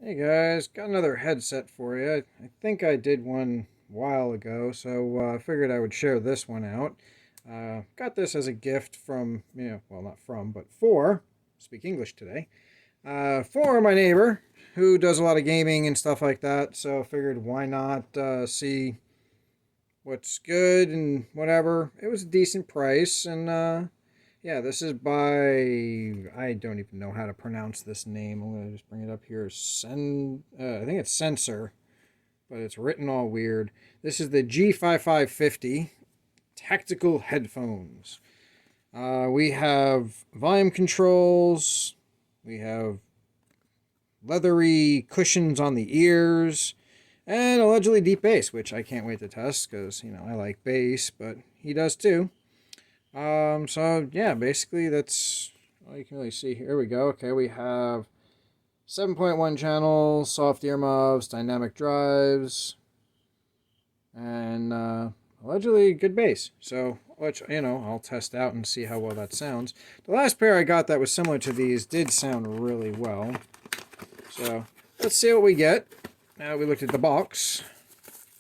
Hey guys, got another headset for you. I think I did one a while ago, so I figured I would share this one out. Got this as a gift from, well, not from, but for, speak English today, for my neighbor who does a lot of gaming and stuff like that. So I figured why not see what's good and whatever. It was a decent price, and yeah, this is by, I don't even know how to pronounce this name. I'm going to just bring it up here. I think it's SENZER, but it's written all weird. This is the G5550 tactical headphones. We have volume controls. We have leathery cushions on the ears. And allegedly deep bass, which I can't wait to test because, I like bass, but he does too. So yeah, basically that's all you can really see. Here we go. Okay, we have 7.1 channels, soft earmuffs, dynamic drives, and allegedly good bass. So, which, I'll test out and see how well that sounds. The last pair I got that was similar to these did sound really well. So, let's see what we get. Now we looked at the box.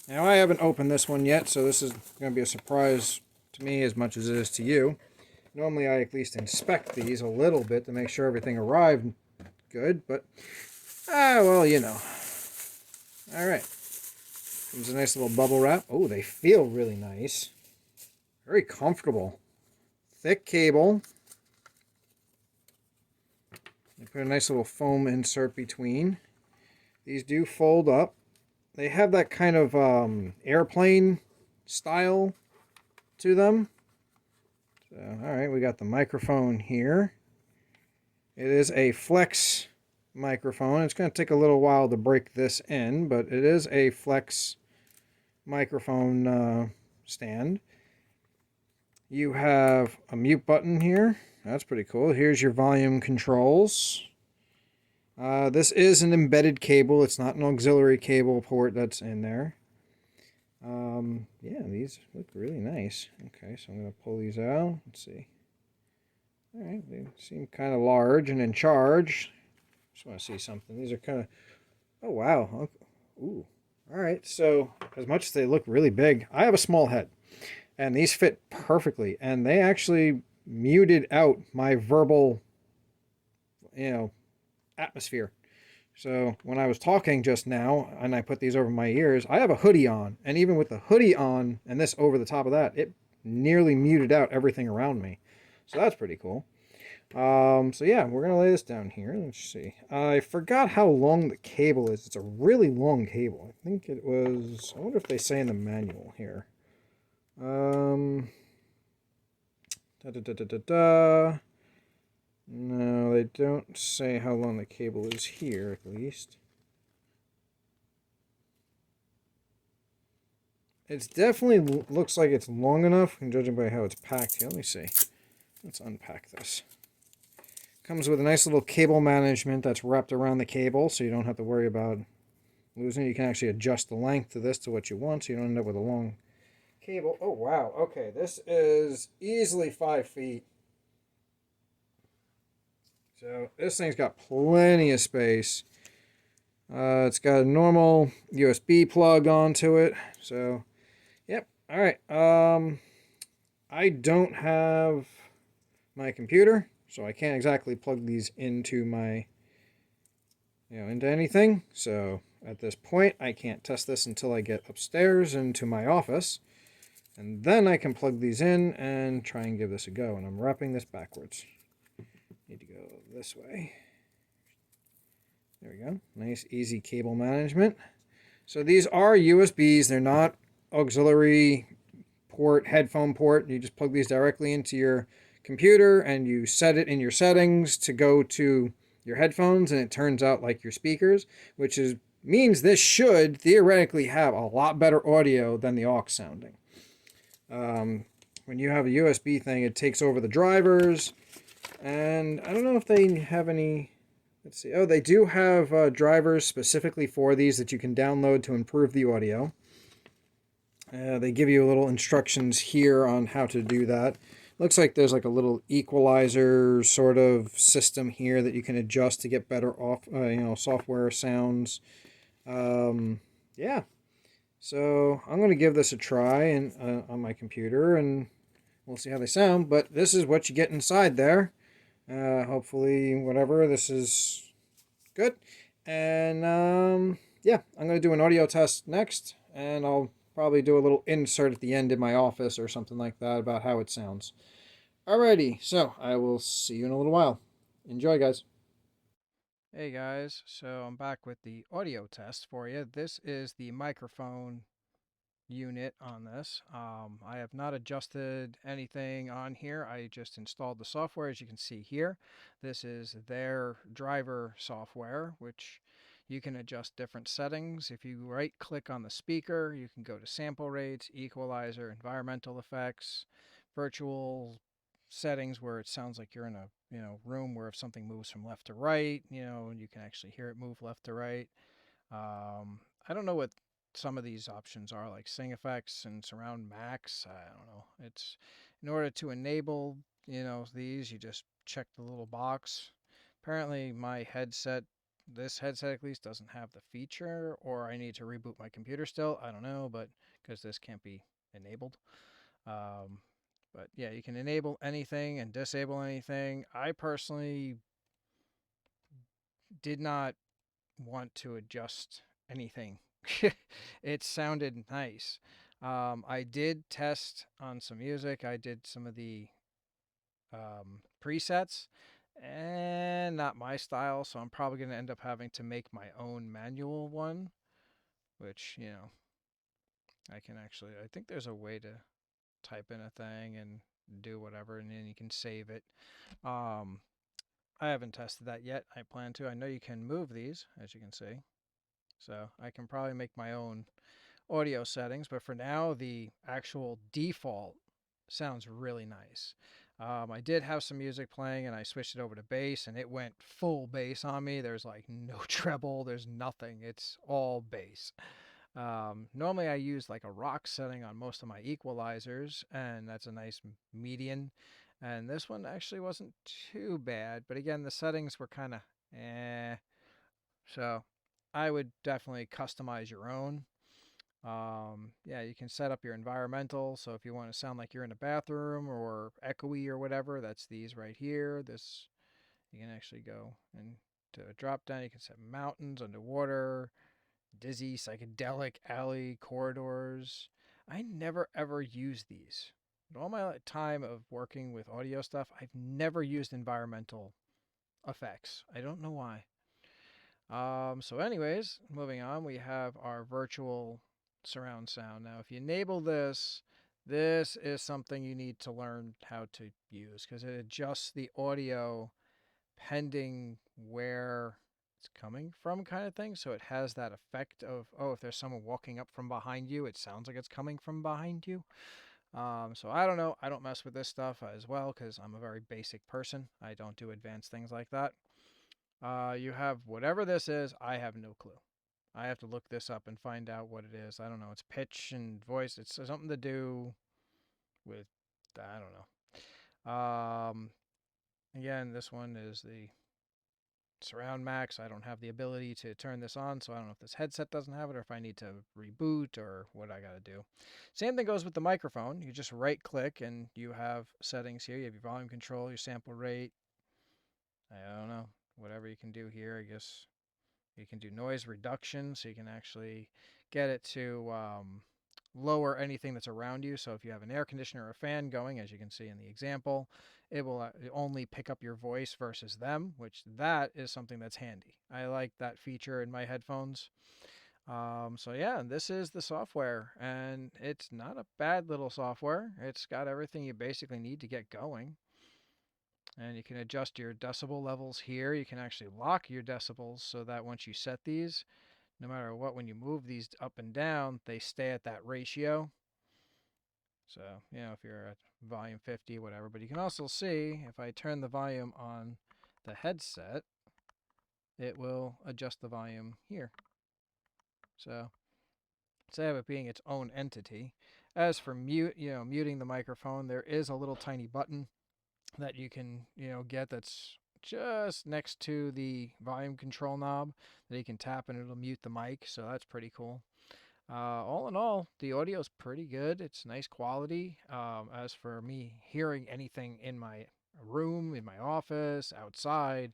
Now I haven't opened this one yet, so this is going to be a surprise to me as much as it is to you. Normally I at least inspect these a little bit to make sure everything arrived good, but, well, Alright. Comes a nice little bubble wrap. Oh, they feel really nice. Very comfortable. Thick cable. They put a nice little foam insert between. These do fold up. They have that kind of airplane style to them. So, alright, we got the microphone here. It is a flex microphone. It's going to take a little while to break this in, but it is a flex microphone stand. You have a mute button here. That's pretty cool. Here's your volume controls. This is an embedded cable. It's not an auxiliary cable port that's in there. Yeah, these look really nice. Okay, so I'm going to pull these out. Let's see. Alright, they seem kind of large and in charge. Just want to see something. These are kind of... Oh, wow. Ooh. Alright, so as much as they look really big, I have a small head. And these fit perfectly. And they actually muted out my verbal, atmosphere. So when I was talking just now and I put these over my ears, I have a hoodie on. And even with the hoodie on and this over the top of that, it nearly muted out everything around me. So that's pretty cool. So yeah, we're going to lay this down here. Let's see. I forgot how long the cable is. It's a really long cable. I think it was... I wonder if they say in the manual here. No, they don't say how long the cable is here, at least. It definitely looks like it's long enough, judging by how it's packed here. Let me see. Let's unpack this. Comes with a nice little cable management that's wrapped around the cable, so you don't have to worry about losing it. You can actually adjust the length of this to what you want, so you don't end up with a long cable. Oh, wow. Okay, this is easily 5 feet. So this thing's got plenty of space. It's got a normal USB plug onto it. So, yep. All right. I don't have my computer, so I can't exactly plug these into my, into anything. So at this point, I can't test this until I get upstairs into my office. And then I can plug these in and try and give this a go. And I'm wrapping this backwards. Need to go this way. There we go. Nice, easy cable management. So these are USBs. They're not auxiliary port, headphone port. You just plug these directly into your computer and you set it in your settings to go to your headphones, and it turns out like your speakers, which means this should theoretically have a lot better audio than the aux sounding. When you have a USB thing, it takes over the drivers. And I don't know if they have any... Let's see. Oh, they do have drivers specifically for these that you can download to improve the audio. They give you little instructions here on how to do that. Looks like there's like a little equalizer sort of system here that you can adjust to get better off, software sounds. Um, yeah. So I'm gonna give this a try and on my computer, and we'll see how they sound. But this is what you get inside there. Hopefully, whatever, this is good. And yeah, I'm going to do an audio test next, and I'll probably do a little insert at the end in my office or something like that about how it sounds. Alrighty, so I will see you in a little while. Enjoy, guys. Hey guys, so I'm back with the audio test for you. This is the microphone unit on this. I have not adjusted anything on here. I just installed the software, as you can see here. This is their driver software, which you can adjust different settings. If you right click on the speaker, you can go to sample rates, equalizer, environmental effects, virtual settings where it sounds like you're in a room where if something moves from left to right, you can actually hear it move left to right. I don't know what some of these options are, like Sing Effects and Surround Max. I don't know. It's in order to enable, these, you just check the little box. Apparently, my headset, this headset at least, doesn't have the feature, or I need to reboot my computer still. I don't know, but because this can't be enabled. Um, but yeah, you can enable anything and disable anything. I personally did not want to adjust anything. It sounded nice. I did test on some music. I did some of the presets, and not my style, so I'm probably going to end up having to make my own manual one, which, I can actually, I think there's a way to type in a thing and do whatever, and then you can save it. Um, I haven't tested that yet. I plan to. I know you can move these, as you can see. So I can probably make my own audio settings, but for now, the actual default sounds really nice. I did have some music playing and I switched it over to bass and it went full bass on me. There's like no treble, there's nothing. It's all bass. Normally, I use like a rock setting on most of my equalizers, and that's a nice median. And this one actually wasn't too bad, but again, the settings were kind of eh. So I would definitely customize your own. Yeah, you can set up your environmental. So if you want to sound like you're in a bathroom or echoey or whatever, that's these right here. This, you can actually go and to a drop down. You can set mountains, underwater, dizzy, psychedelic, alley, corridors. I never ever use these. In all my time of working with audio stuff, I've never used environmental effects. I don't know why. So anyways, moving on, we have our virtual surround sound. Now, if you enable this, this is something you need to learn how to use because it adjusts the audio pending where it's coming from kind of thing. So it has that effect of, oh, if there's someone walking up from behind you, it sounds like it's coming from behind you. So I don't know. I don't mess with this stuff as well because I'm a very basic person. I don't do advanced things like that. You have whatever this is. I have no clue. I have to look this up and find out what it is. I don't know. It's pitch and voice. It's something to do with, I don't know. Again, this one is the Surround Max. I don't have the ability to turn this on, so I don't know if this headset doesn't have it or if I need to reboot or what I got to do. Same thing goes with the microphone. You just right click and you have settings here. You have your volume control, your sample rate. I don't know. Whatever you can do here, I guess. You can do noise reduction, so you can actually get it to lower anything that's around you. So if you have an air conditioner or a fan going, as you can see in the example, it will only pick up your voice versus them, which that is something that's handy. I like that feature in my headphones. So yeah, this is the software, and it's not a bad little software. It's got everything you basically need to get going. And you can adjust your decibel levels here. You can actually lock your decibels so that once you set these, no matter what, when you move these up and down, they stay at that ratio. So, if you're at volume 50, whatever. But you can also see if I turn the volume on the headset, it will adjust the volume here. So, instead of it being its own entity. As for muting the microphone, there is a little tiny button that you can, get that's just next to the volume control knob that you can tap and it'll mute the mic. So that's pretty cool. All in all, the audio is pretty good. It's nice quality. As for me hearing anything in my room, in my office, outside,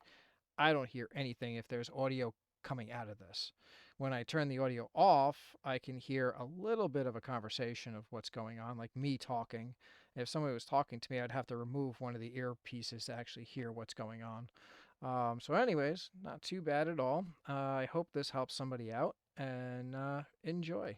I don't hear anything if there's audio coming out of this. When I turn the audio off, I can hear a little bit of a conversation of what's going on, like me talking. If somebody was talking to me, I'd have to remove one of the earpieces to actually hear what's going on. So anyways, not too bad at all. I hope this helps somebody out, and enjoy.